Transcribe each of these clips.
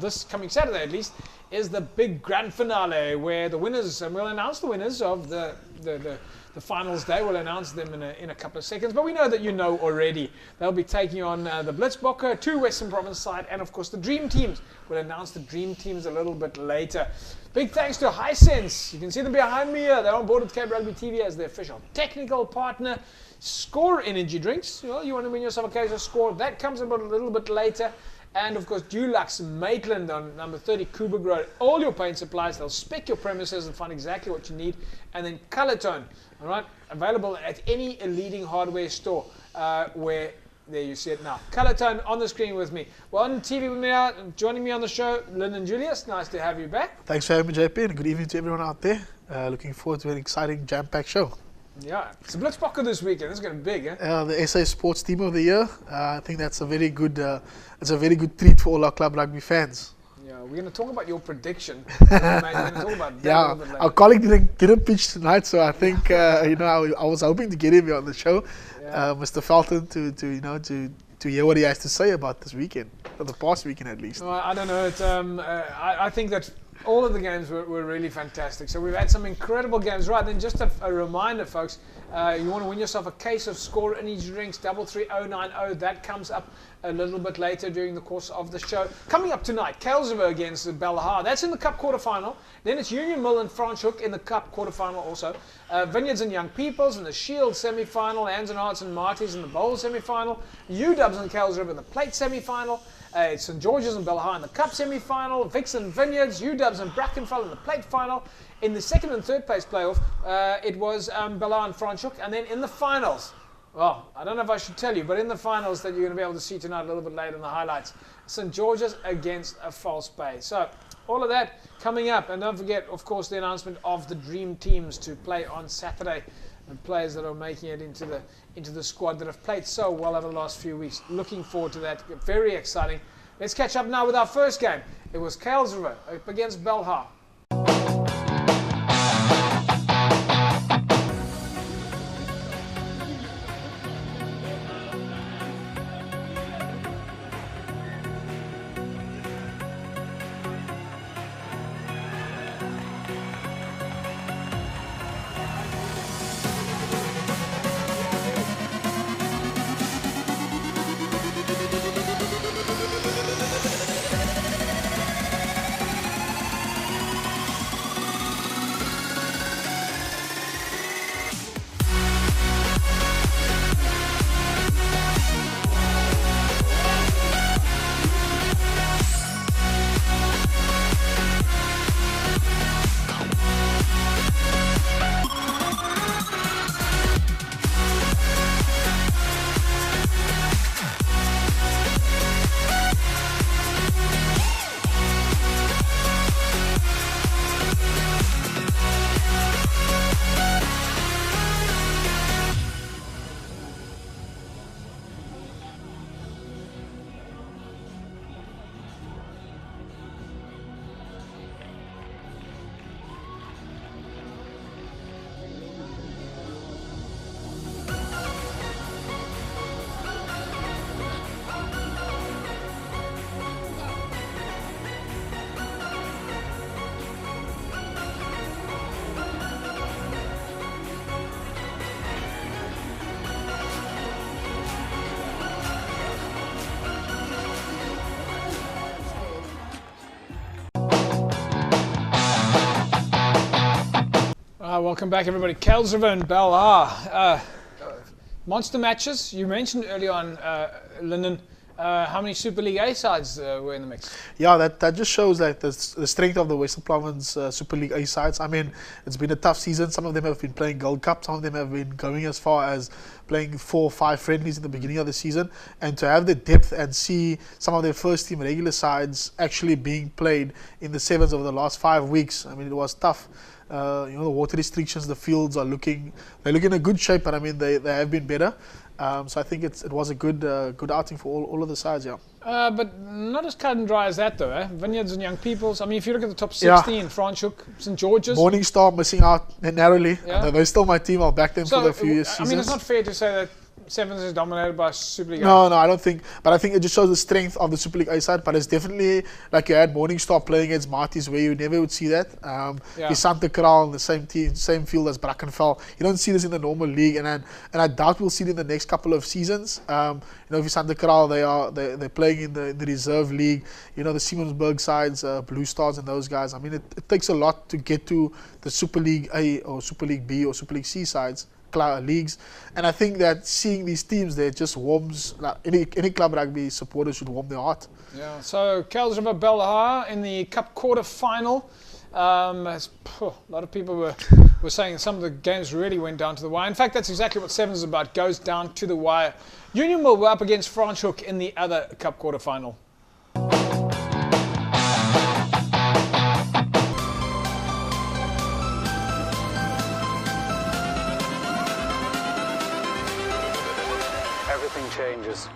this coming Saturday at least, is the big grand finale where the winners, and we'll announce the winners of the finals day. We'll announce them in a couple of seconds, but we know that you know already. They'll be taking on the Blitzbokke, 2 Western Province side, and of course the Dream Teams. We'll announce the Dream Teams a little bit later. Big thanks to Hisense. You can see them behind me here. They're on board with Cape Rugby TV as the official technical partner. Score energy drinks. Well, you want to win yourself a case of Score. That comes about a little bit later. And of course, Dulux Maitland on number 30 Kuberg Road. All your paint supplies, they'll spec your premises and find exactly what you need. And then Colortone, all right, available at any leading hardware store where, there you see it now. Colortone on the screen with me. Well, on TV with me now, joining me on the show, Lynn and Julius. Nice to have you back. Thanks for having me, JP, and good evening to everyone out there. Looking forward to an exciting, jam-packed show. Yeah, it's a Blitzbokke this weekend. It's going to be big, eh? The SA Sports Team of the Year. I think that's a very good. It's a very good treat for all our club rugby fans. Yeah, we're going to talk about your prediction. We're going to talk about that a little bit later. Our colleague didn't get a pitch tonight, so I think I was hoping to get him here on the show, Mr. Felton, to hear what he has to say about this weekend, or the past weekend at least. Well, I don't know. It's, I think that all of the games were really fantastic. So we've had some incredible games. Right, then just a reminder, folks, you want to win yourself a case of Score Energy Drinks, 33090. That comes up a little bit later during the course of the show. Coming up tonight, Kuilsrivier against Belhar. That's in the Cup quarterfinal. Then it's Union Mill and Franschhoek in the Cup quarterfinal also. Vineyards and Young Peoples in the Shield semi-final. Hands and Hearts and Marties in the Bowl semi-final. UWs and Kuilsrivier in the Plate semi-final. It's St. George's and Belhar in the Cup semi-final, Vix and Vineyards, UWs and Brackenfell in the Plate final. In the second and third place playoff, it was Belhar and Franschhoek. And then in the finals, well, I don't know if I should tell you, but in the finals that you're going to be able to see tonight a little bit later in the highlights, St. George's against a False Bay. So all of that coming up. And don't forget, of course, the announcement of the Dream Teams to play on Saturday. The players that are making it into the squad that have played so well over the last few weeks. Looking forward to that. Very exciting. Let's catch up now with our first game. It was Kuilsrivier up against Belhar. Welcome back, everybody. Kuilsrivier and Belhar. Monster matches. You mentioned earlier on, Lyndon, how many Super League A sides were in the mix? Yeah, that just shows like the strength of the Western Province Super League A sides. I mean, it's been a tough season. Some of them have been playing Gold Cup. Some of them have been going as far as playing 4 or 5 friendlies in the beginning of the season. And to have the depth and see some of their first team regular sides actually being played in the sevens over the last 5 weeks, I mean, it was tough. The water restrictions, the fields they're looking in a good shape, but I mean they have been better. So I think it was a good outing for all of the sides, yeah. But not as cut and dry as that though, eh? Vineyards and Young Peoples. I mean, if you look at the top 16, Franschhoek, St. George's. Morningstar missing out narrowly. Yeah. They're still my team. I'll back them for the few years. I mean, it's not fair to say that Sevens is dominated by Super League. No, I don't think. But I think it just shows the strength of the Super League A side. But it's definitely like you had Morningstar playing against Marties, where you never would see that. Santa Kraal, the same team, same field as Brackenfell. You don't see this in the normal league, and I doubt we'll see it in the next couple of seasons. For Santa Kraal, they're playing in the reserve league. The Siemensburg sides, Blue Stars, and those guys. I mean, it takes a lot to get to the Super League A or Super League B or Super League C sides. Leagues, and I think that seeing these teams there just warms, like any club rugby supporter should warm their heart. Yeah, so Kells River Belhar in the Cup quarter final. A lot of people were saying some of the games really went down to the wire. In fact, that's exactly what Sevens is about, goes down to the wire. Union will up against Franschhoek in the other Cup quarter final. Everything changes.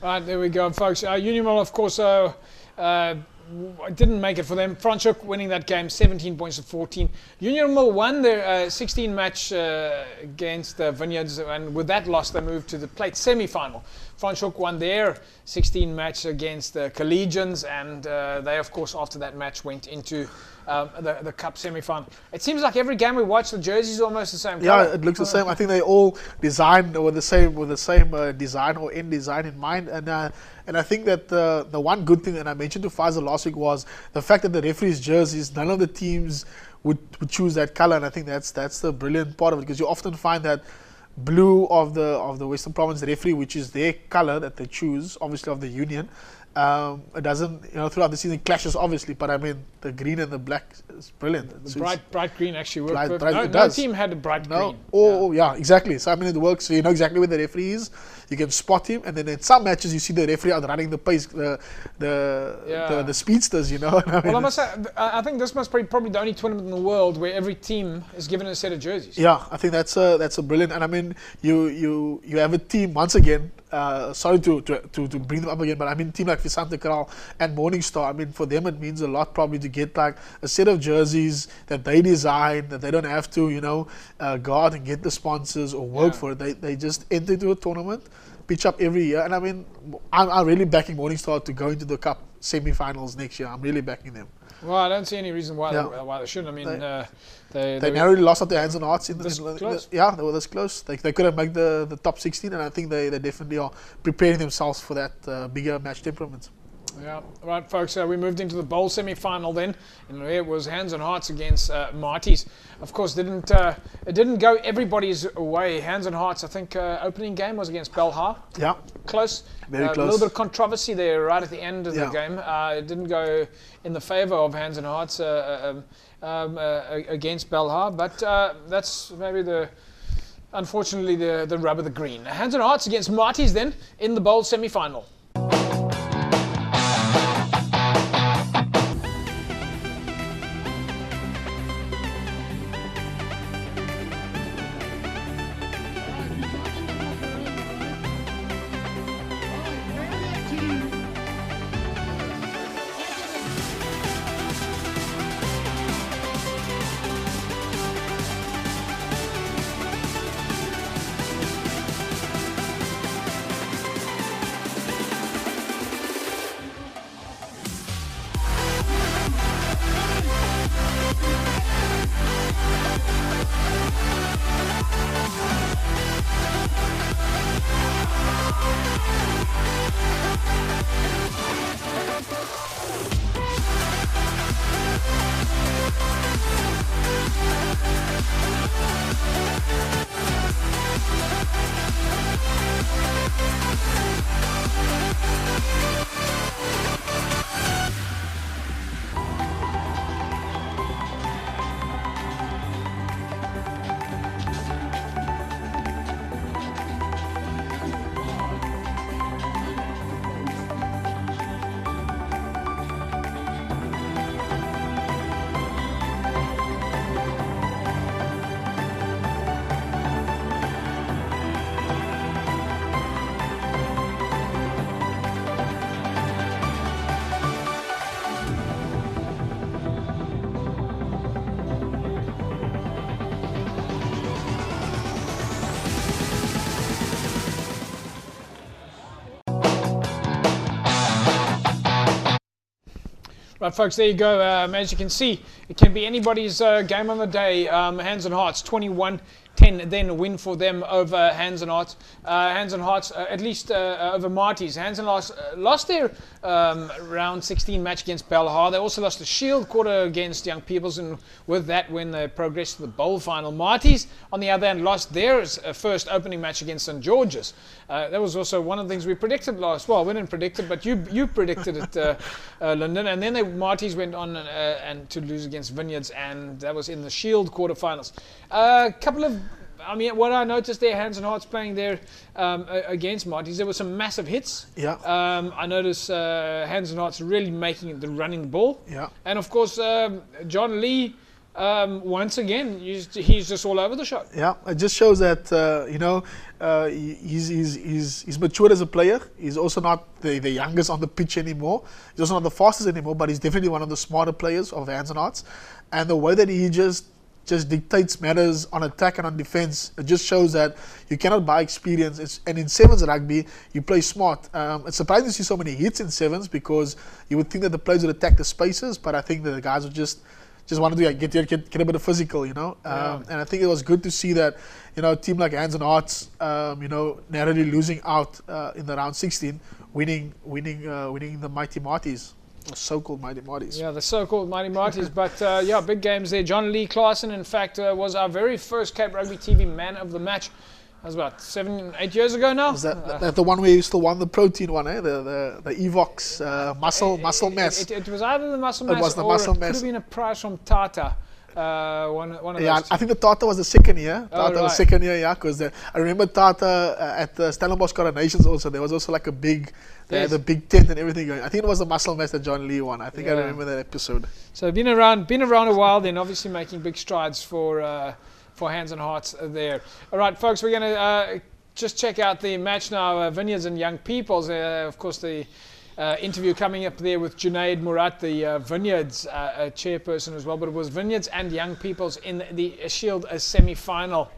Right, there we go, folks. Union will, of course, didn't make it for them. Franschhoek winning that game, 17 points to 14. Union Mill won their 16 match against the Vineyards, and with that loss, they moved to the plate semi-final. Franschhoek won their 16 match against the Collegians, and they, of course, after that match went into the Cup semi-final. It seems like every game we watch, the jerseys are almost the same color. Yeah, it looks the same. I think they all designed with the same design or end design in mind, and I think that the one good thing that I mentioned to Faisal last week was the fact that the referees' jerseys, none of the teams would choose that color, and I think that's the brilliant part of it, because you often find that blue of the Western Province referee, which is their color that they choose, obviously of the union. It doesn't, throughout the season clashes obviously, but I mean the green and the black is brilliant. The bright green actually worked. No team had a bright green. Yeah, exactly. So I mean it works. So you know exactly where the referee is. You can spot him, and then in some matches you see the referee out running the pace, the speedsters. I mean, well, I must say, I think this must be probably the only tournament in the world where every team is given a set of jerseys. Yeah, I think that's a brilliant. And I mean, you have a team once again. Sorry to bring them up again, but I mean, team like Santa Kraal and Morningstar, I mean, for them it means a lot probably to get like a set of jerseys that they design, that they don't have to, go out and get the sponsors or work for it. They just enter into a tournament, pitch up every year, and I mean, I'm really backing Morningstar to go into the Cup semi-finals next year. I'm really backing them. Well, I don't see any reason why they shouldn't. I mean, they narrowly lost at their hands and hearts in this close. Yeah, they were this close. They could have made the top 16, and I think they definitely are preparing themselves for that bigger match temperament. Yeah, right, folks. We moved into the bowl semi-final then, and it was hands and hearts against Marties. Of course, it didn't go everybody's way. Hands and hearts. I think opening game was against Belhar. Yeah, close. Very close. A little bit of controversy there right at the end of the game. It didn't go in the favour of hands and hearts against Belhar, but that's maybe unfortunately the rub of the green. Hands and hearts against Marties then in the bowl semi-final. Right, folks, there you go. As you can see, it can be anybody's game of the day. Hands and Hearts, 21-10, then a win for them over Hands and Hearts. Hands and Hearts, at least over Marty's. Hands and Hearts lost their round 16 match against Belhar. They also lost the Shield quarter against Young Peoples, and with that win, they progressed to the bowl final. Marty's, on the other hand, lost their first opening match against St. George's. That was also one of the things we predicted last. Well, we didn't predict it, but you predicted it, Lyndon. And then Marty's went on and to lose against Vineyards, and that was in the Shield quarterfinals. A couple of, I mean, what I noticed there, Hands and Hearts playing there against Marty's, there were some massive hits. Yeah. I noticed Hands and Hearts really making the running ball. Yeah. And of course, John Lee. Once again, he's just all over the shop. Yeah, it just shows that he's matured as a player. He's also not the youngest on the pitch anymore. He's also not the fastest anymore, but he's definitely one of the smarter players of Hands and Hearts. And the way that he just dictates matters on attack and on defense, it just shows that you cannot buy experience. And in sevens rugby, you play smart. It's surprising to see so many hits in sevens, because you would think that the players would attack the spaces, but I think that the guys would just wanted to get a bit of physical, and I think it was good to see that, a team like Hands and Hearts, narrowly losing out in the round 16, winning the Mighty Marties, or so-called Mighty Marties. Yeah, the so-called Mighty Marties, but big games there. John Lee Claassen, in fact, was our very first Cape Rugby TV man of the match. That was about 7-8 years ago now. Was that the one where you still won the protein one, eh? The Evox muscle mass. It was either the muscle mass, it could have been a prize from Tata. One of those. I think the Tata was the second year. Tata was second year, yeah, because I remember Tata at the Stellenbosch Coronations also. There was also like a big, the big tent and everything going. I think it was the muscle mass that John Lee won. I think I remember that episode. So been around a while, then obviously making big strides for Hands and Hearts there. All right, folks, we're going to just check out the match now, Vineyards and Young Peoples. Of course, the interview coming up there with Junaid Murat, the Vineyards chairperson as well, but it was Vineyards and Young Peoples in the Shield semi-final.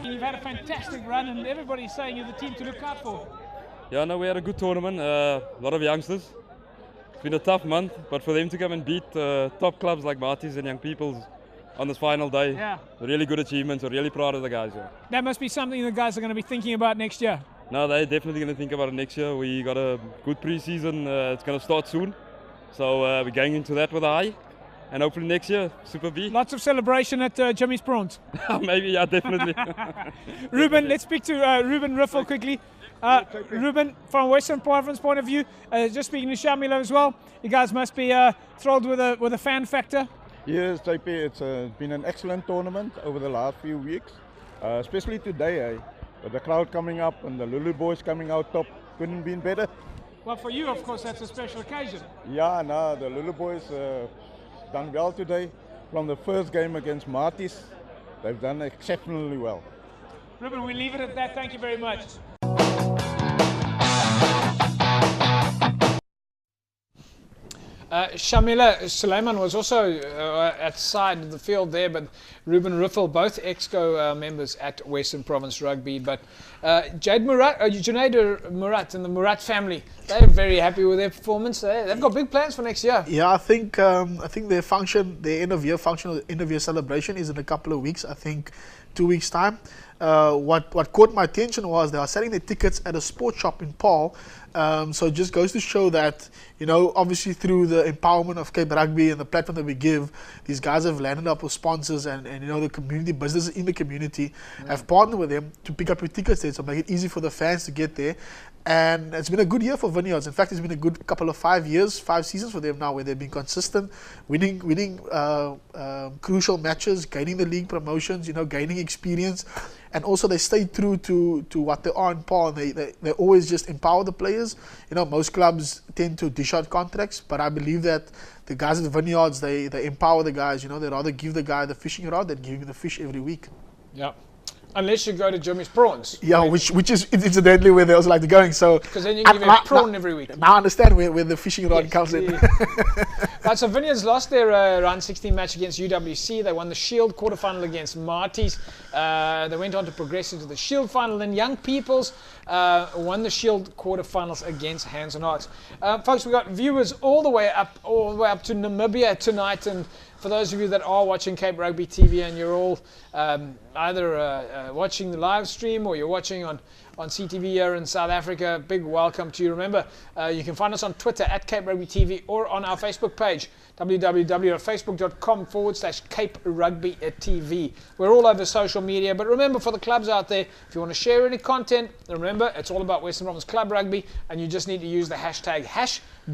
You've had a fantastic run, and everybody's saying you're the team to look out for. Yeah, no, we had a good tournament, a lot of youngsters. It's been a tough month, but for them to come and beat top clubs like Marty's and Young Peoples on this final day, really good achievements. We're really proud of the guys. Yeah. That must be something the guys are going to be thinking about next year. No, they're definitely going to think about it next year. We got a good pre-season, it's going to start soon. So we're going into that with a high. And hopefully next year, Super B. Lots of celebration at Jimmy's Prawns. Maybe, yeah, definitely. Ruben, let's speak to Ruben Riffle quickly. Ruben, from Western Province point of view, just speaking to Shamila as well, you guys must be thrilled with a fan factor. Yes, JP, it's been an excellent tournament over the last few weeks, especially today, with the crowd coming up and the Lulu boys coming out top. Couldn't be better. Well, for you, of course, that's a special occasion. Yeah, no, the Lulu boys done well today. From the first game against Marty's, they've done exceptionally well. Ruben, we leave it at that. Thank you very much. Shamila Suleiman was also at side of the field there, but Ruben Riffel, both EXCO members at Western Province Rugby. But Junaid Murat and the Murat family, they're very happy with their performance. They've got big plans for next year. Yeah, I think their function, their end of year function, end of year celebration is in a couple of weeks. I think 2 weeks time. What caught my attention was they are selling their tickets at a sports shop in Paul. So it just goes to show that, you know, obviously through the empowerment of Cape Rugby and the platform that we give, these guys have landed up with sponsors and you know, the community, businesses in the community have partnered with them to pick up your tickets there, so make it easy for the fans to get there. And it's been a good year for Vineyards. In fact, it's been a good couple of 5 seasons for them now, where they've been consistent, winning crucial matches, gaining the league promotions, you know, gaining experience. And also they stay true to what they are in Paul. They always just empower the players. You know, most clubs tend to dish out contracts, but I believe that the guys at Vineyards, they empower the guys. You know, they rather give the guy the fishing rod than give him the fish every week. Yeah. Unless you go to Jimmy's Prawns. Yeah, which is incidentally where they also like to going. So because then you give him a prawn every week. Now I understand where the fishing rod comes in. Right, so Vineyards lost their round 16 match against UWC. They won the Shield quarterfinal against Marty's. They went on to progress into the Shield final. Then Young Peoples won the Shield quarterfinals against Hands on Hearts. Folks, we got viewers all the way up to Namibia tonight, and for those of you that are watching Cape Rugby TV and you're all either watching the live stream or you're watching on CTV here in South Africa, big welcome to you. Remember, you can find us on Twitter at Cape Rugby TV or on our Facebook page, www.facebook.com/Cape Rugby TV. We're all over social media, but remember, for the clubs out there, if you want to share any content, remember, it's all about Western Province Club Rugby, and you just need to use the hashtag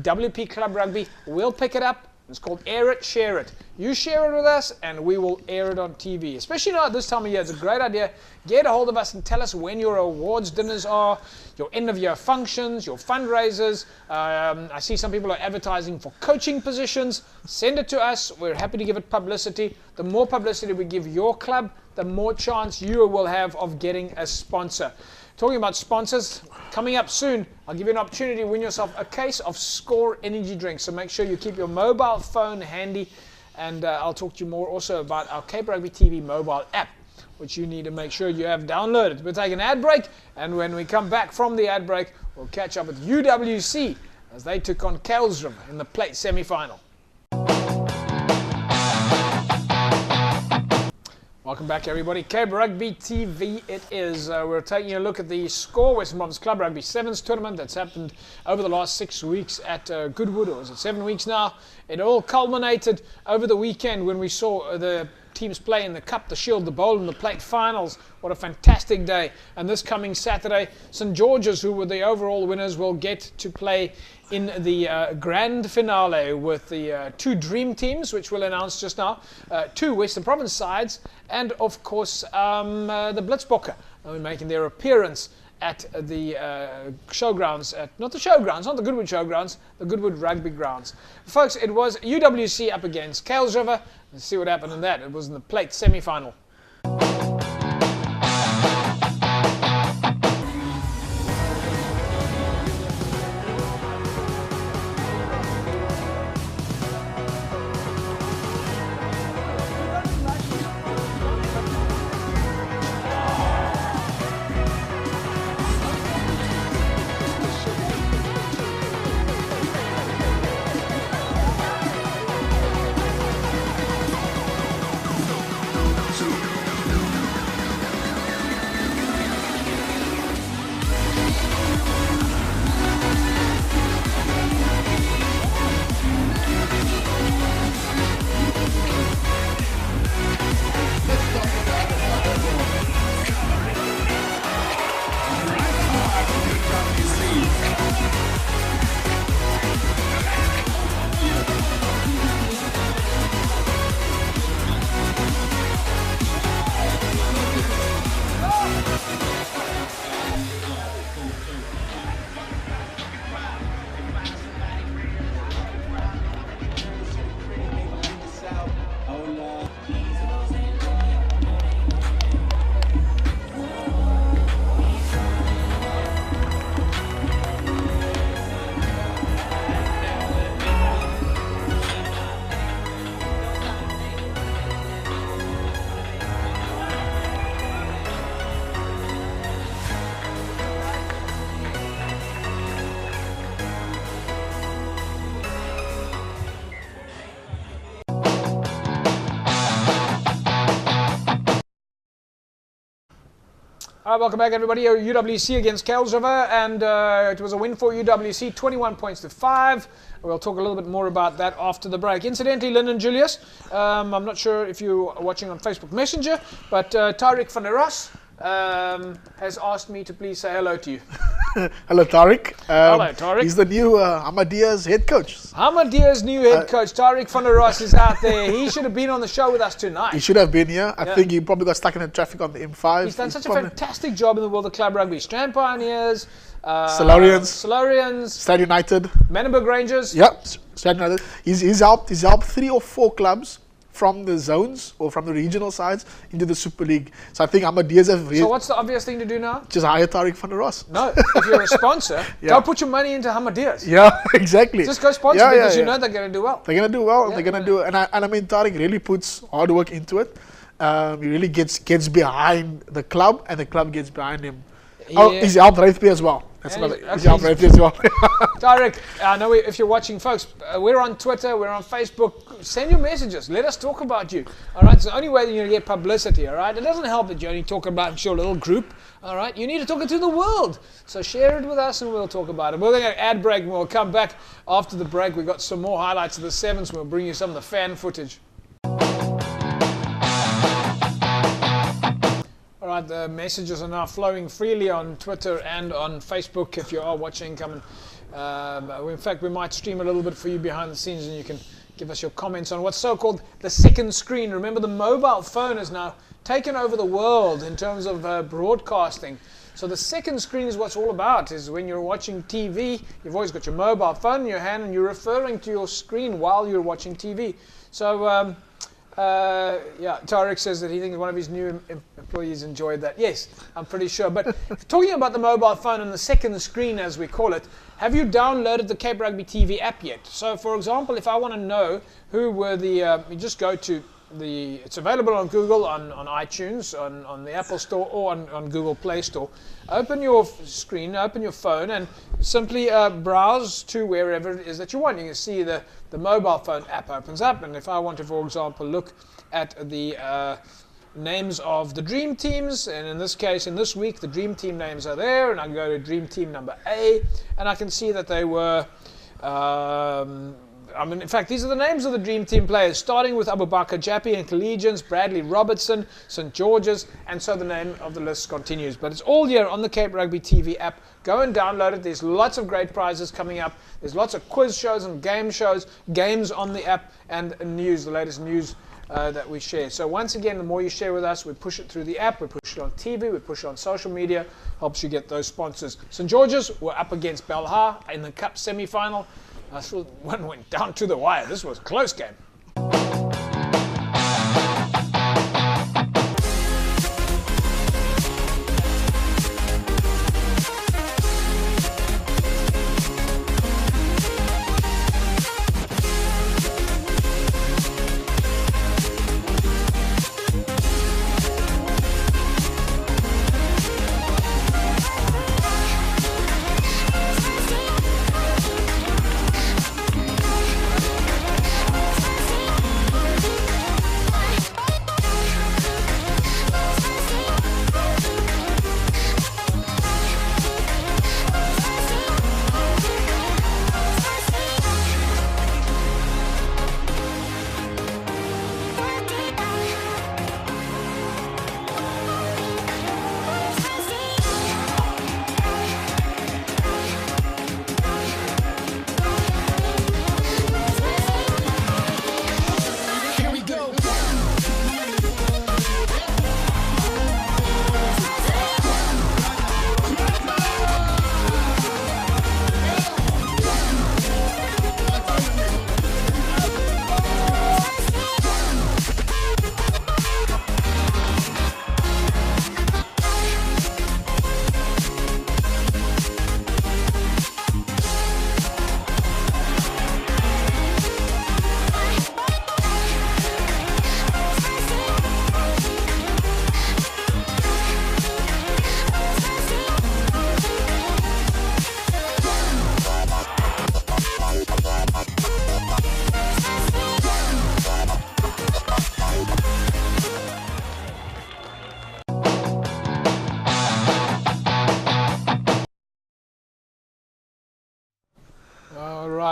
#WP Club Rugby. We'll pick it up. It's called Air It, Share It. You share it with us and we will air it on TV. Especially now at this time of year, it's a great idea. Get a hold of us and tell us when your awards dinners are, your end of year functions, your fundraisers. I see some people are advertising for coaching positions. Send it to us. We're happy to give it publicity. The more publicity we give your club, the more chance you will have of getting a sponsor. Talking about sponsors, coming up soon, I'll give you an opportunity to win yourself a case of Score energy drinks. So make sure you keep your mobile phone handy, and I'll talk to you more also about our Cape Rugby TV mobile app, which you need to make sure you have downloaded. We'll take an ad break, and when we come back from the ad break, we'll catch up with UWC as they took on Kuilsriver in the plate semi-final. Welcome back, everybody. Cape Rugby TV it is. We're taking a look at the Score Western Province Club Rugby Sevens tournament that's happened over the last 6 weeks at Goodwood, or is it 7 weeks now? It all culminated over the weekend when we saw the teams play in the Cup, the Shield, the Bowl, and the Plate finals. What a fantastic day. And this coming Saturday, St. George's, who were the overall winners, will get to play in the grand finale with the 2 dream teams, which we'll announce just now, 2 Western Province sides, and of course the Blitzbokke making their appearance at the showgrounds, not the Goodwood showgrounds, the Goodwood rugby grounds. Folks, it was UWC up against Kuilsriver. Let's see what happened in that. It was in the plate semi-final. So All right, welcome back, everybody. UWC against Kells River, and it was a win for UWC, 21 points to 5. We'll talk a little bit more about that after the break. Incidentally, Lynn and Julius, I'm not sure if you're watching on Facebook Messenger, but Tariq van der Ros has asked me to please say hello to you. Hello, Tariq. Hello, Tariq. He's the new Ahmadiyya's head coach. Ahmadiyya's new head coach, Tariq van der Ros, is out there. He should have been on the show with us tonight. He should have been here. I think he probably got stuck in the traffic on the M5. He's done such a fantastic job in the world of club rugby. Strand Pioneers, Solarians, Stade United, Manenberg Rangers. Yep, Stade United. He's helped 3 or 4 clubs from the zones or from the regional sides into the Super League. So I think Ahmadiyya's have So what's the obvious thing to do now? just hire Tariq van der Ros. No, if you're a sponsor, go put your money into Ahmadiyya's. Yeah, exactly. Just go sponsor because you know they're going to do well. They're going to do well. They're going to do, and I mean Tariq really puts hard work into it. He really gets behind the club, and the club gets behind him. Yeah. Oh, he's helped Rugby as well. That's another. Okay. He's helped Rugby as well. Tariq, I know if you're watching, folks, we're on Twitter, we're on Facebook. Send your messages. Let us talk about you. All right, it's the only way that you're going to get publicity. All right, it doesn't help that you only talk about your little group. All right, you need to talk it to the world. So share it with us, and we'll talk about it. We're going to ad break, and we'll come back after the break. We've got some more highlights of the Sevens. We'll bring you some of the fan footage. All right, the messages are now flowing freely on Twitter and on Facebook. If you are watching, come and in fact, we might stream a little bit for you behind the scenes, and you can give us your comments on what's so-called the second screen. Remember, the mobile phone has now taken over the world in terms of broadcasting. So the second screen is what's all about, is when you're watching TV, you've always got your mobile phone in your hand, and you're referring to your screen while you're watching TV. So Tariq says that he thinks one of his new employees enjoyed that. Yes, I'm pretty sure. But talking about the mobile phone and the second screen, as we call it, have you downloaded the Cape Rugby TV app yet? So, for example, if I want to know who were the, you just go to it's available on Google, on iTunes, on the Apple Store, or on Google Play Store. Open your screen, open your phone, and simply browse to wherever it is that you want. You can see the mobile phone app opens up, and if I want to, for example, look at the names of the dream teams, and in this case, in this week, the dream team names are there, and I can go to dream team number A, and I can see that they were in fact, these are the names of the Dream Team players, starting with Abubakar Jappi and Collegians, Bradley Robertson, St. George's, and so the name of the list continues. But it's all here on the Cape Rugby TV app. Go and download it. There's lots of great prizes coming up. There's lots of quiz shows and game shows, games on the app, and news, the latest news that we share. So once again, the more you share with us, we push it through the app, we push it on TV, we push it on social media, helps you get those sponsors. St. George's were up against Belhar in the Cup semi-final. One went down to the wire. This was a close game.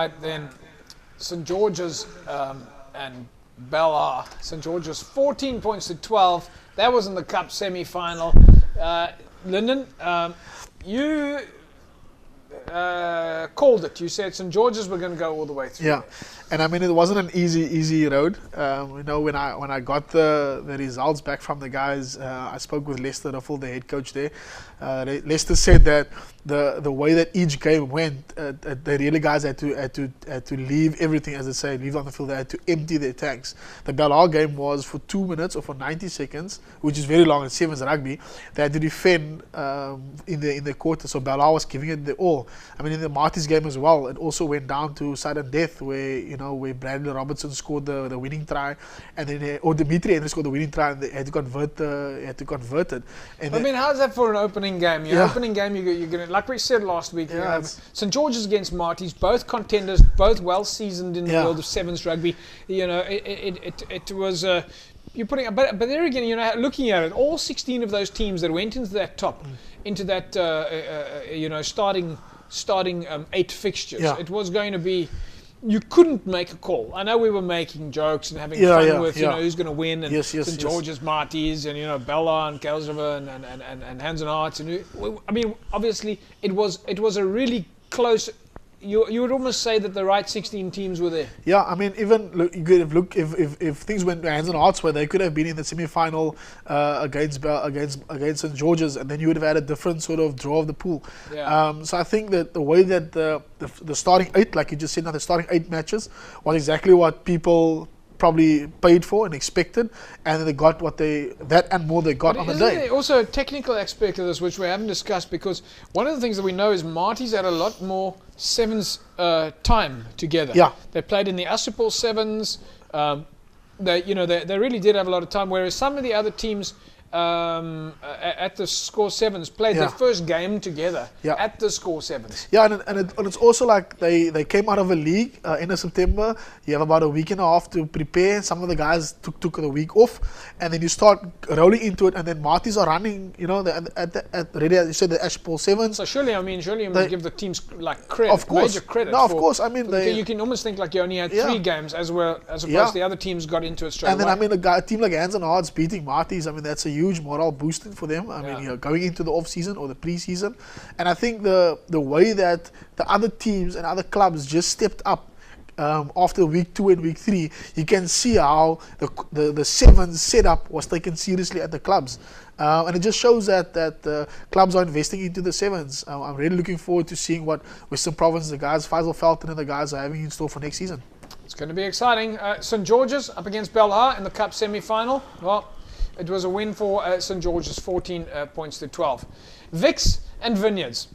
right, then St George's and Bella. St George's 14 points to 12. That was in the cup semi-final. Lyndon, you called it. You said St George's were going to go all the way through. Yeah, and I mean it wasn't an easy road. You know, when I got the results back from the guys, I spoke with Lester Ruffle, the head coach there. Lester said that the way that each game went, the really guys had to leave everything, as they say, leave on the field. They had to empty their tanks. The Bellagh game was for 2 minutes or for 90 seconds, which is very long in sevens rugby. They had to defend in the quarter, so Bellagh was giving it the all. I mean, in the Marty's game as well, it also went down to sudden death, where Bradley Robertson scored the winning try, and then or Dimitri Henry scored the winning try, and they had to convert it. And I mean, how's that for an opening game? Your opening game, you're going to, like we said last week, St George's against Marty's, both contenders, both well seasoned in the world of sevens rugby. You know, it was. You're putting, but there again, you know, looking at it, all 16 of those teams that went into that into that, starting 8 fixtures. Yeah. It was going to be. You couldn't make a call. I know we were making jokes and having fun with, you know, who's going to win, and St George's, Marty's, and, you know, Bella and Kelsriver and Hands and Hearts. And I mean, obviously, it was a really close. You would almost say that the right 16 teams were there. Yeah, I mean, even you could have looked if things went Hands and Hearts where they could have been in the semi-final against St George's, and then you would have had a different sort of draw of the pool. Yeah. So I think that the way that the starting 8, like you just said, now the starting 8 matches was exactly what people probably paid for and expected, and they got that and more they got on the day. Isn't there also a technical aspect of this which we haven't discussed? Because one of the things that we know is Marty's had a lot more sevens time together. Yeah. They played in the Assupol sevens. They really did have a lot of time, whereas some of the other teams at the score sevens played their first game together at the score sevens. Yeah, and it's also like they came out of a league end of September. You have about a week and a half to prepare. Some of the guys took the week off, and then you start rolling into it. And then Marty's are running, you know, already as you said, the Ashpol sevens. So surely you must give the teams like credit, of course, major credit. No, of course. I mean, you can almost think like you only had 3 games as opposed to the other teams got into it straight away. And then I mean, a team like Hands and Hearts beating Marty's, I mean, that's a huge morale boosting for them. I mean, you know, going into the off season or the pre-season, and I think the way that the other teams and other clubs just stepped up after week 2 and week 3, you can see how the sevens setup was taken seriously at the clubs, and it just shows that clubs are investing into the sevens. I'm really looking forward to seeing what Western Province, the guys, Faisal Felton and the guys are having in store for next season. It's going to be exciting. St George's up against Bellagh in the cup semi-final. Well, it was a win for St George's, 14 points to 12. Vix and Vineyards.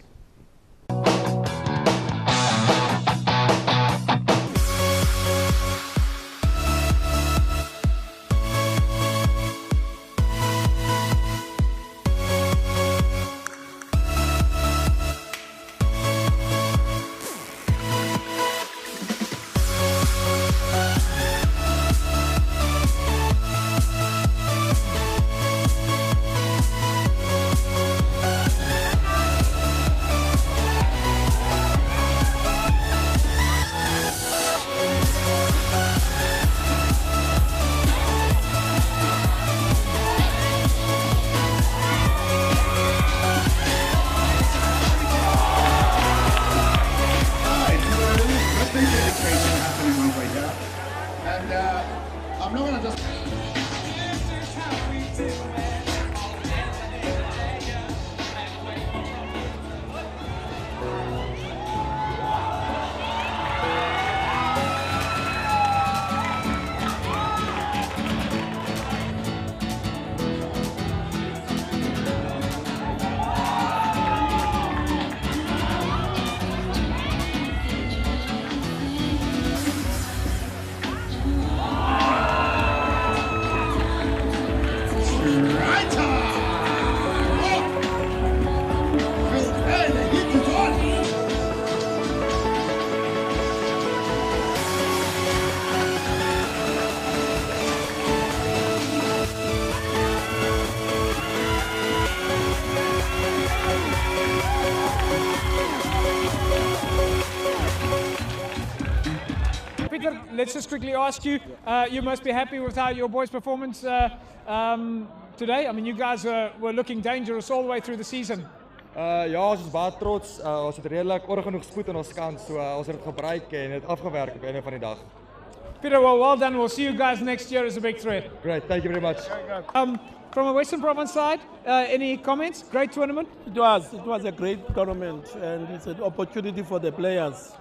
let's just quickly ask you, you must be happy with how your boys' performance today. I mean, you guys were looking dangerous all the way through the season. Ja, ons is baie trots. Ons het redelik oor genoeg spoed aan ons kant, so ons het dit gebruik en het afgewerk op einde van die dag. Peter, well done. We'll see you guys next year as a big threat. Great, thank you very much. From a Western Province side, any comments? Great tournament? It was a great tournament, and it's an opportunity for the players.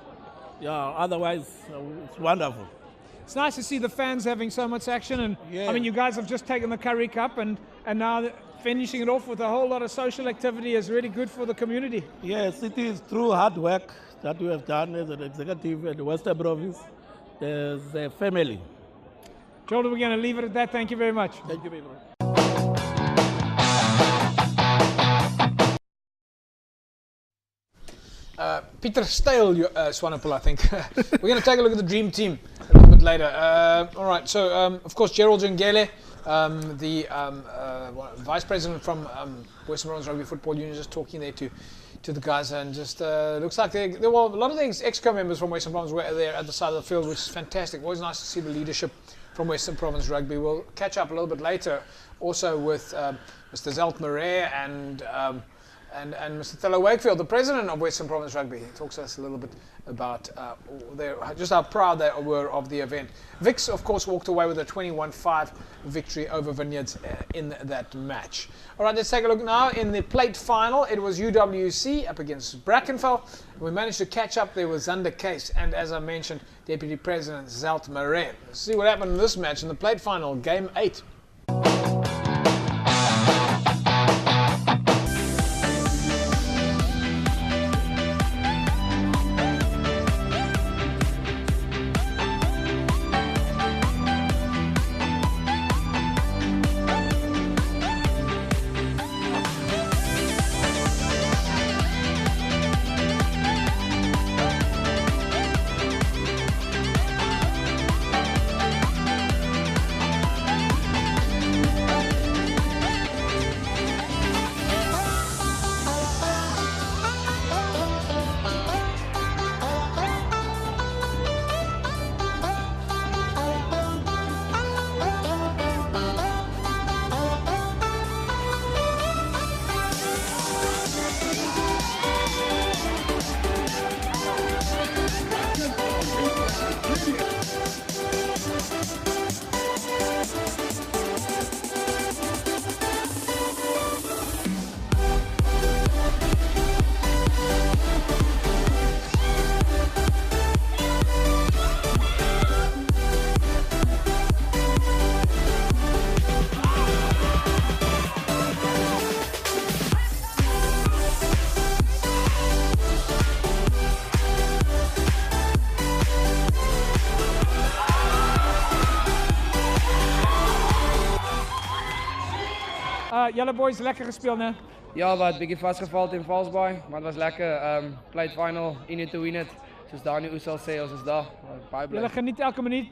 Yeah, otherwise it's wonderful. It's nice to see the fans having so much action, and Yeah. I mean, you guys have just taken the Curry Cup, and now finishing it off with a whole lot of social activity is really good for the community. Yes, it is through hard work that we have done as an executive at the Western Province. There's a family. Jordan, we're going to leave it at that. Thank you very much. Thank you very much. Peter Stale, Swanepoel, I think. We're going to take a look at the dream team a little bit later. All right, so of course Gerald Jungele, the vice president from Western Province Rugby Football Union, just talking there to the guys, and just looks like there were a lot of the ex-co members from Western Province were there at the side of the field, which is fantastic. Always nice to see the leadership from Western Province Rugby. We'll catch up a little bit later also with Mr. Zelt Marais and Mr. Thello Wakefield, the president of Western Province Rugby. He talks to us a little bit about just how proud they were of the event. Vix, of course, walked away with a 21-5 victory over Vineyards in that match. All right, let's take a look now. In the plate final, it was UWC up against Brackenfell. We managed to catch up there with Zander Case and, as I mentioned, Deputy President Zelt Marais. Let's see what happened in this match in the plate final, Game 8. Julle boys, lekker gespeeld, né? Ja, wat bietjie vasgeval in Valsbaai, maar het was lekker. Plate final, in it to win it. Soos Dani Oes sal sê, ons is daar. Baie bly. Julle geniet elke minuut.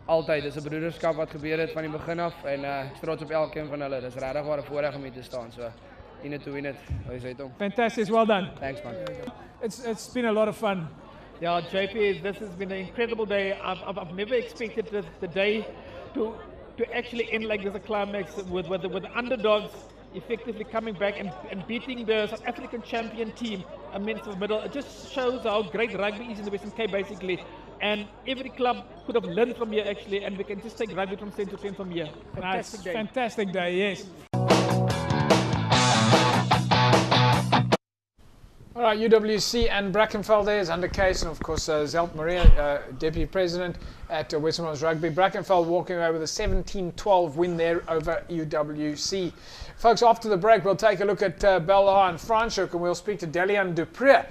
Altyd, dis 'n broederskap wat gebeur het van die begin af en ek is trots op elkeen van hulle. Dis regtig waar 'n voorreg om hier te staan. So, in it to win it. Hoe sê dit hom? Fantastic, well done. Thanks man. It's been a lot of fun. Yeah, JP, this has been an incredible day. I've never expected the day to actually end like this, a climax with the underdogs effectively coming back and beating the South African champion team amidst the middle. It just shows how great rugby is in the Western Cape, basically. And every club could have learned from here, actually, and we can just take rugby from strength to strength from here. Fantastic day. Fantastic day, yes. All right, UWC and Brackenfell there is under case, and of course Zelt Marais, Deputy President at Western Province Rugby. Brackenfell walking away with a 17-12 win there over UWC. Folks, after the break, we'll take a look at Bella and Franschhoek, and we'll speak to Delian Dupré.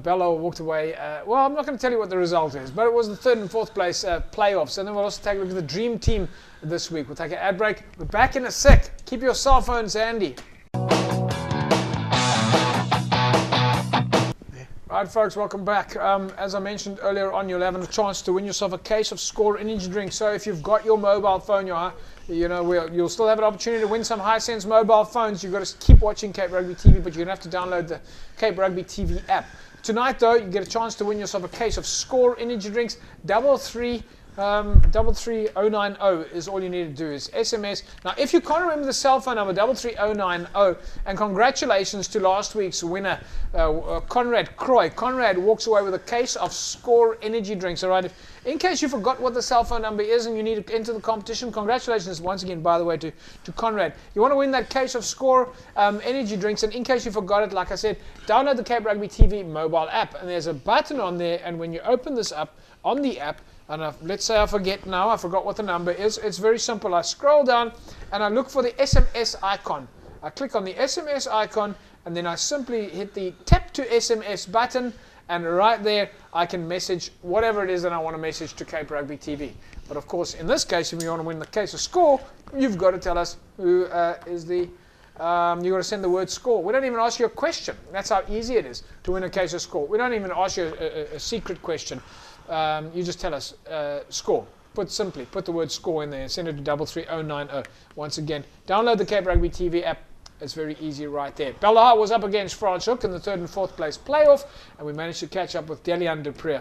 Bella walked away, well, I'm not going to tell you what the result is, but it was the 3rd and 4th place playoffs. And then we'll also take a look at the Dream Team this week. We'll take an ad break. We're back in a sec. Keep your cell phones handy. Alright folks, welcome back. As I mentioned earlier on, you'll have a chance to win yourself a case of Score energy drink. So if you've got your mobile phone, you'll still have an opportunity to win some Hisense mobile phones. You've got to keep watching Cape Rugby TV, but you're going to have to download the Cape Rugby TV app. Tonight though, you get a chance to win yourself a case of Score energy drinks. 33090 is all you need to do is SMS. Now if you can't remember the cell phone number, 33090, and congratulations to last week's winner, Conrad Croy. Conrad walks away with a case of Score energy drinks. Alright, in case you forgot what the cell phone number is and you need to enter the competition, congratulations once again, by the way, to Conrad. You want to win that case of Score energy drinks, and in case you forgot it, like I said, download the Cape Rugby TV mobile app, and there's a button on there, and when you open this up on the app, and let's say I forget now, I forgot what the number is, it's very simple. I scroll down and I look for the SMS icon. I click on the SMS icon, and then I simply hit the tap to SMS button, and right there I can message whatever it is that I want to message to Cape Rugby TV. But of course, in this case, if you want to win the case of Score, you've got to tell us who is the you've got to send the word Score. We don't even ask you a question. That's how easy it is to win a case of Score. We don't even ask you a secret question. You just tell us Score. Put the word Score in there and send it to 33090. Once again, download the Cape Rugby TV app. It's very easy right there. Bellahar was up against Franschhoek in the 3rd and 4th place playoff, and we managed to catch up with Delian du Preez.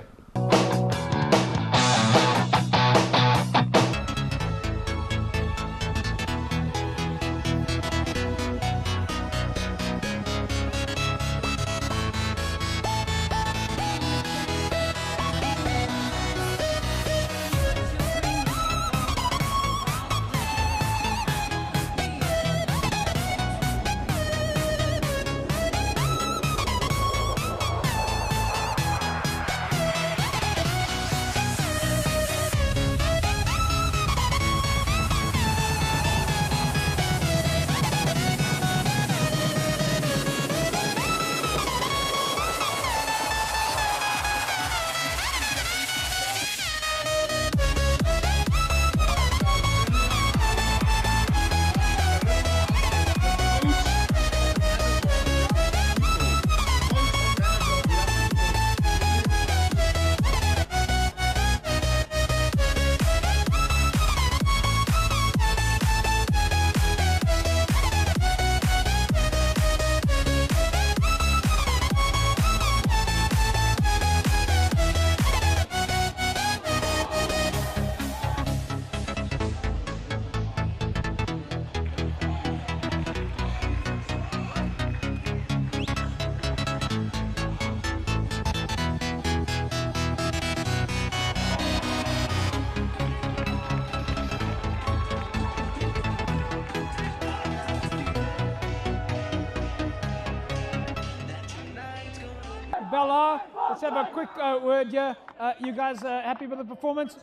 Bella, let's have a quick word here. You guys happy with the performance?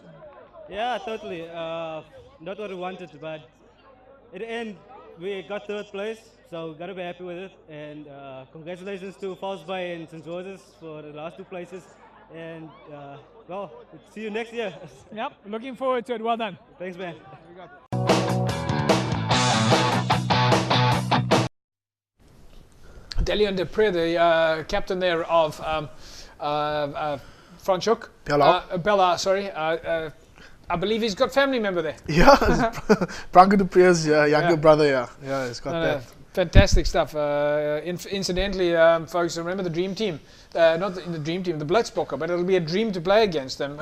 Yeah, totally. Not what we wanted, but at the end, we got 3rd place, so gotta be happy with it. And congratulations to False Bay and St. George's for the last 2 places. And well, see you next year. Yep, looking forward to it. Well done. Thanks, man. Delian du Preez, the captain there of Franschhoek. Bella, sorry. I believe he's got family member there. Yeah, Branko du Preez's younger brother, yeah, he's got that. Fantastic stuff. Incidentally, folks, remember the Dream Team. Not the Dream Team, the Blitzbokker, but it'll be a dream to play against them.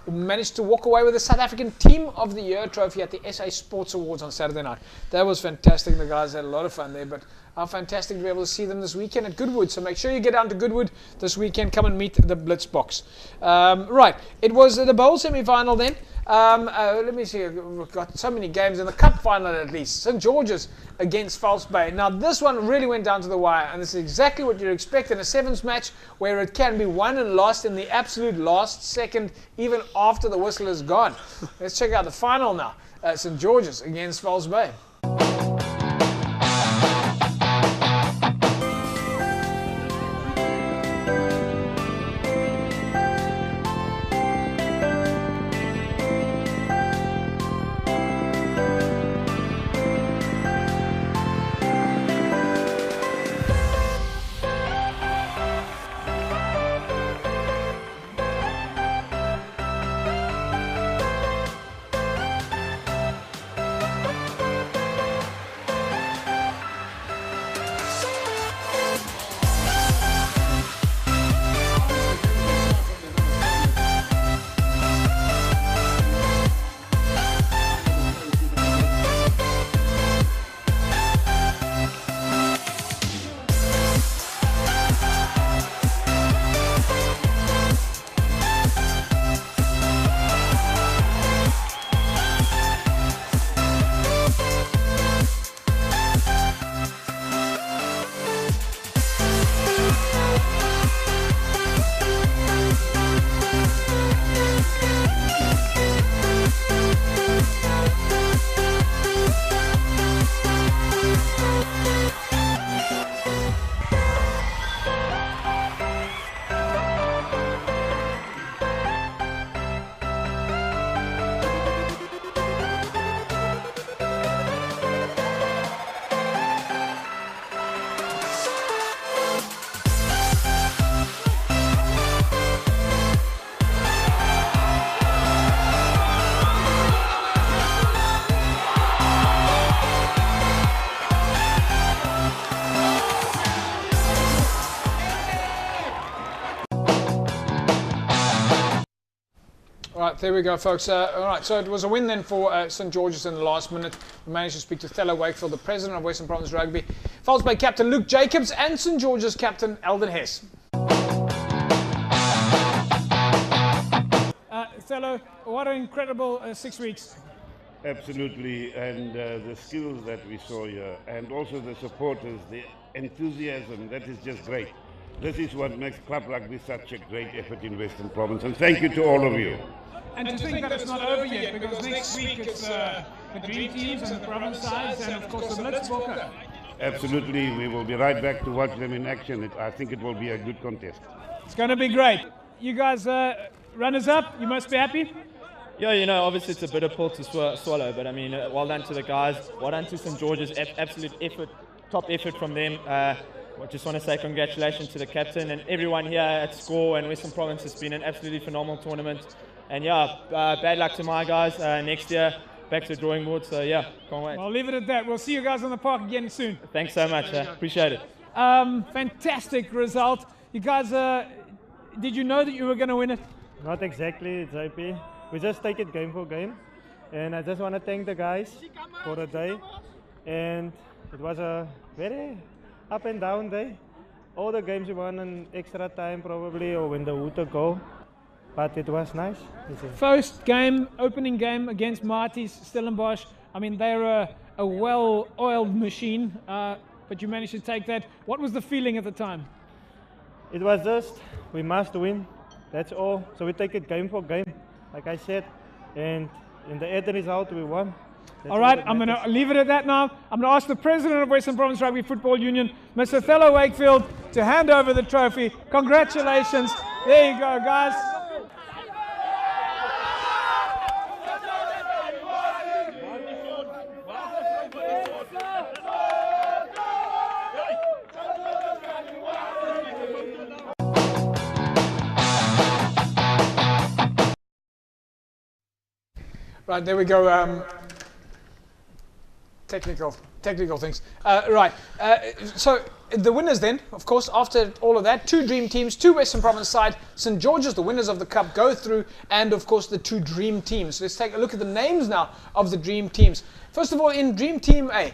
Managed to walk away with the South African Team of the Year trophy at the SA Sports Awards on Saturday night. That was fantastic. The guys had a lot of fun there, but how fantastic to be able to see them this weekend at Goodwood. So make sure you get down to Goodwood this weekend. Come and meet the Blitzboks. Right, it was the bowl semi-final then. Let me see, we've got so many games in the cup final at least. St. George's against False Bay. Now this one really went down to the wire, and this is exactly what you'd expect in a sevens match where it can be won and lost in the absolute last second, even after the whistle is gone. Let's check out the final now. St. George's against False Bay. All right, there we go, folks. All right, so it was a win then for St George's in the last minute. We managed to speak to Thelo Wakefield, the president of Western Province Rugby, False Bay captain Luke Jacobs, and St George's captain Eldon Hess. Thelo, what an incredible 6 weeks. Absolutely, and the skills that we saw here, and also the supporters, the enthusiasm, that is just great. This is what makes club rugby such a great effort in Western Province, and thank you to all of you. And to think that it's not over yet, because next week it's the dream teams and the province sides, and of course the Blitzbokke. Absolutely, we will be right back to watch them in action. I think it will be a good contest. It's going to be great. You guys, runners up, you must be happy? Yeah, you know, obviously it's a bitter pill to swallow, but I mean, well done to the guys, well done to St George's, absolute effort, top effort from them. I just want to say congratulations to the captain and everyone here at SCORE and Western Province. It's been an absolutely phenomenal tournament. And yeah, bad luck to my guys next year. Back to the drawing board, so yeah, can't wait. I'll leave it at that. We'll see you guys on the park again soon. Thanks so much, appreciate it. Fantastic result. You guys, did you know that you were going to win it? Not exactly, JP. We just take it game for game. And I just want to thank the guys for the day. And it was a very up and down day. All the games we won in extra time probably, or when the water go. But it was nice. First game, opening game against Marties, Stellenbosch. I mean, they're a well-oiled machine, but you managed to take that. What was the feeling at the time? It was just, we must win. That's all. So we take it game for game, like I said. And in the end result, we won. That's all right, I'm going to leave it at that now. I'm going to ask the president of Western Province Rugby Football Union, Mr. Thelo Wakefield, to hand over the trophy. Congratulations. There you go, guys. Right, there we go. Technical things. Right, so the winners then, of course, after all of that, 2 dream teams, 2 Western Province side, St George's, the winners of the cup, go through, and of course the 2 dream teams. So let's take a look at the names now of the dream teams. First of all, in dream team A,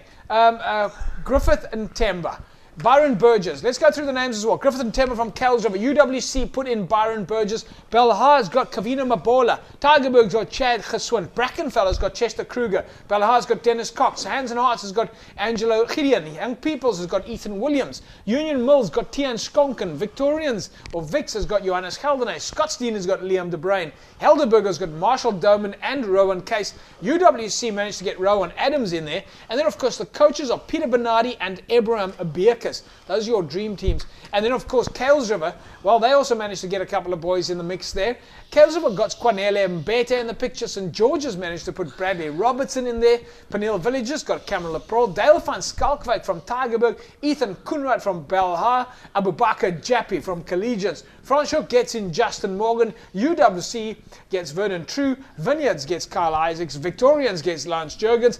Griffith and Temba. Byron Burgess. Let's go through the names as well. Griffith and Temba from Kells River. UWC put in Byron Burgess. Belhar's got Kavina Mabola. Tigerberg's got Chad Geswint. Brackenfeller's got Chester Kruger. Belhar's got Dennis Cox. Hands and Hearts has got Angelo Gideon. Young Peoples has got Ethan Williams. Union Mills got Tian Skonken. Victorians, or Vix, has got Johannes Geldenay. Scottsdene has got Liam De Bruyn. Helderberger's got Marshall Doman and Rowan Case. UWC managed to get Rowan Adams in there. And then, of course, the coaches are Peter Bernardi and Abraham Abirkas. Those are your dream teams. And then, of course, Kales River, well, they also managed to get a couple of boys in the mix there. Kales River got Kwanele Mbete in the picture. St George's managed to put Bradley Robertson in there. Peniel Villages got Cameron Leprol. Dale van Skalkwijk from Tigerberg. Ethan Kunrad from Belhar. Abubakar Jappi from Collegians. Franschhoek gets in Justin Morgan. UWC gets Vernon True. Vineyards gets Kyle Isaacs. Victorians gets Lance Jurgens.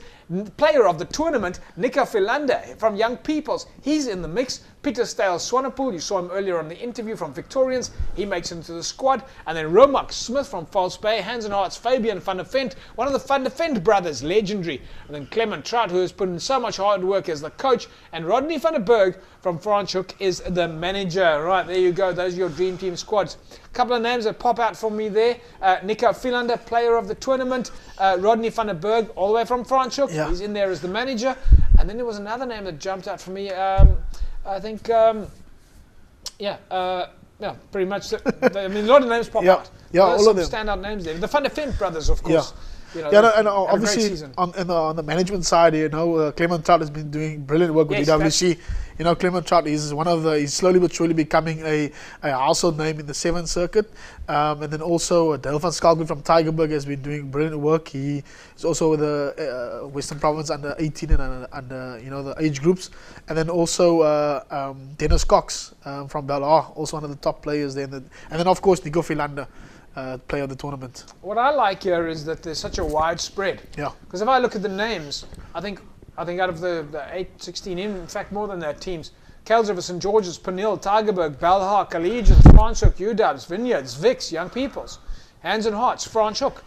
Player of the tournament, Nika Philander from Young Peoples. He's in the mix. Peter Stale Swanepoel, you saw him earlier on the interview, from Victorians. He makes it into the squad. And then Romak Smith from False Bay. Hands and Hearts, Fabian van der Vent, one of the Van der Vent brothers, legendary. And then Clement Trout, who has put in so much hard work as the coach. And Rodney van der Berg from Franschhoek is the manager. Right, there you go. Those are your dream team squads. A couple of names that pop out for me there. Nico Philander, player of the tournament. Rodney van der Berg, all the way from Franschhoek. Yeah. He's in there as the manager. And then there was another name that jumped out for me. I think, pretty much. I mean, a lot of names pop out. Yeah, all of them. Standout names there. The Van der Vent brothers, of course. Yeah. And obviously on the management side, Clement Trout has been doing brilliant work with UWC. Clement Trout is he's slowly but surely becoming a household name in the 7th circuit. And then also Dale van Skalkwijk from Tigerberg has been doing brilliant work. He is also with the Western Province under 18 and under the age groups. And then also Dennis Cox from Belhar, also one of the top players there. And then of course Nico Philander. Player of the tournament. What I like here is that there's such a wide spread. Yeah. Because if I look at the names, I think out of the 8, 16, in fact more than that teams, Kales River, St George's, Peniel, Tigerberg, Belhar, Collegians, Franschhoek, UWs, Vineyards, Vix, Young Peoples, Hands and Hearts, Franschhoek.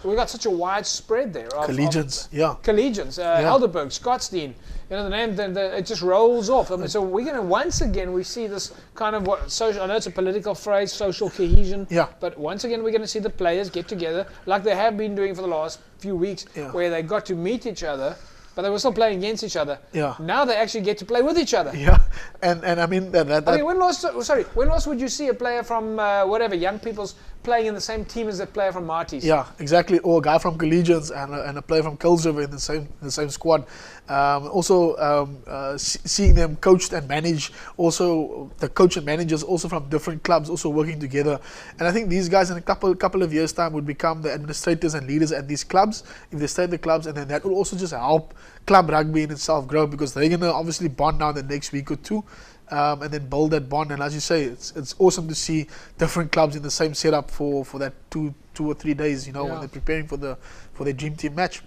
We've got such a wide spread there. Collegians, Collegians, Helderberg, Scottsdene. You know, the name, it just rolls off. I mean, so we're going to, once again, we see this kind of social, I know it's a political phrase, social cohesion. Yeah. But once again, we're going to see the players get together like they have been doing for the last few weeks, where they got to meet each other, but they were still playing against each other. Yeah. Now they actually get to play with each other. Yeah. And I mean, when last would you see a player from whatever, Young People's playing in the same team as the player from Marty's? Yeah, exactly. Or a guy from Collegians and a player from Kuilsriver in the same squad. Seeing them coached and managed, also the coach and managers also from different clubs also working together. And I think these guys in a couple of years' time would become the administrators and leaders at these clubs if they stay at the clubs, and then that will also just help club rugby in itself grow, because they're going to obviously bond now the next week or two. And then build that bond, and as you say, it's awesome to see different clubs in the same setup for that two or 3 days, you know, when they're preparing for their dream team match.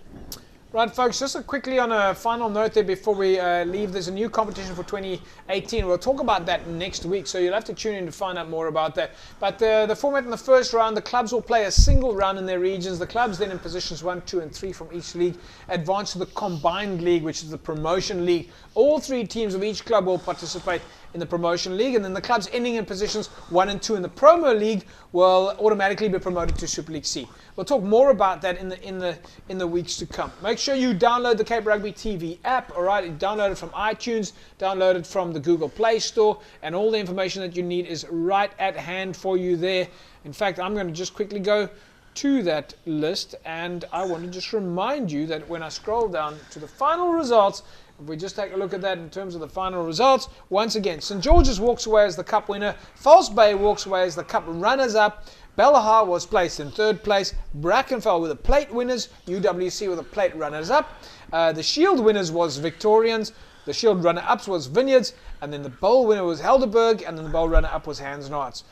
Right, folks, just quickly on a final note there before we leave, there's a new competition for 2018. We'll talk about that next week, so you'll have to tune in to find out more about that. But the format in the first round, the clubs will play a single round in their regions. The clubs then in positions 1, 2 and 3 from each league advance to the combined league, which is the promotion league. All 3 teams of each club will participate in the promotion league, and then the clubs ending in positions 1 and 2 in the promo league will automatically be promoted to Super League C. We'll talk more about that in the weeks to come. Make sure you download the Cape Rugby TV app. All right, download it from iTunes, download it from the Google Play Store, and all the information that you need is right at hand for you there. In fact, I'm going to just quickly go to that list, and I want to just remind you that when I scroll down to the final results, if we just take a look at that in terms of the final results, once again, St. George's walks away as the cup winner, False Bay walks away as the cup runners-up, Bellahar was placed in 3rd place, Brackenfell were the plate winners, UWC were the plate runners-up, the Shield winners was Victorians, the Shield runner-ups was Vineyards, and then the bowl winner was Helderberg, and then the bowl runner-up was Hands and Hearts.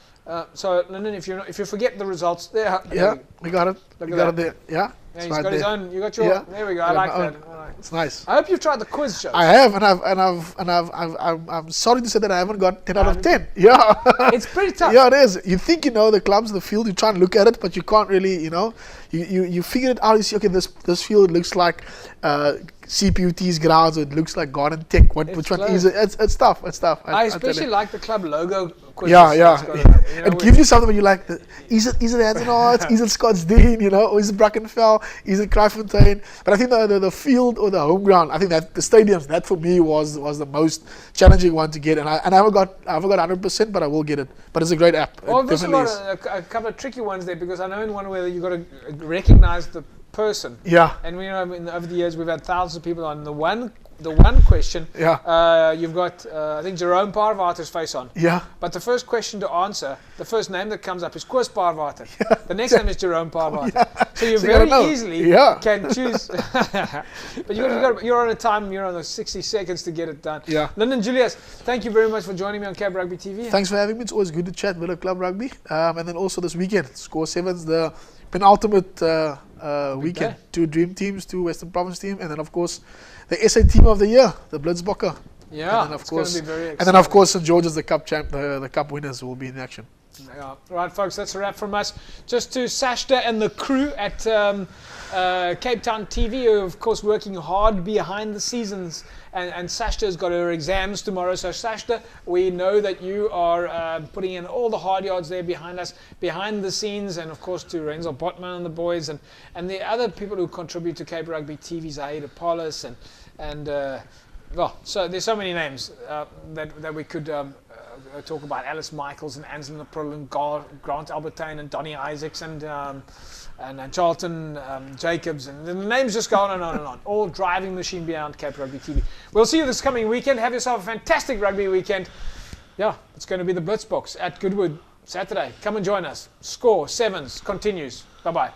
So, Lyndon, if you forget the results, there. We got it. Look we at got that. it there. Yeah. Yeah, he's got his own. You got your. Yeah. There we go. I like that. It's nice. I hope you've tried the quiz shows. I have, I'm sorry to say that I haven't got 10 out of 10. Yeah. It's pretty tough. Yeah, it is. You think you know the clubs, the field. You try and look at it, but you can't really. You know, you figure it out. You see, okay, this field looks like CPUT's grounds, or it looks like Garden Tech. Which one is it? It's tough. It's tough. I especially like the club logo quiz. It gives you something where you like. Is it Hands and Hearts? Is it Scottsdene? You know, or is it Brackenfell? Is it Kraaifontein? But I think the field or the home ground, I think that the stadiums, that for me was the most challenging one to get, and I haven't got 100%, but I will get it. But it's a great app. Well, there's a couple of tricky ones there, because I know in one where you got to recognize the person. Yeah. And we know over the years we've had thousands of people on the one question. Yeah. You've got I think Jerome Parvater's face on. Yeah. But the first question to answer, the first name that comes up is Koos Parvater. Yeah. The next name is Jerome Parvater. Yeah. So you very easily can choose. But you're on a time. You're on the 60 seconds to get it done. Yeah. Lyndon Julius, thank you very much for joining me on Cape Rugby TV. Thanks for having me. It's always good to chat with Club Rugby. And then also this weekend, Score 7's the penultimate weekend. 2 dream teams, 2 Western Province team, and then of course the SA team of the year, the Blitzbokke. Yeah, and then it's going to be very exciting. And then of course St. George's, the cup champ, the cup winners will be in action. Yeah. Right, folks, that's a wrap from us. Just to Sashta and the crew at Cape Town TV, who are of course working hard behind the scenes. And Sashta's got her exams tomorrow. So Sashta, we know that you are putting in all the hard yards there behind us, behind the scenes, and of course to Renzo Botman and the boys, and the other people who contribute to Cape Rugby TV, Zaid Apollos, and well, so there's so many names that we could talk about. Alice Michaels and Anselm Naprul and Grant Albertine and Donnie Isaacs and Charlton Jacobs, and the names just go on and on and on. All driving machine behind Cape Rugby TV. We'll see you this coming weekend. Have yourself a fantastic rugby weekend. Yeah, it's going to be the Blitzboks at Goodwood Saturday. Come and join us. Score 7s continues. Bye-bye.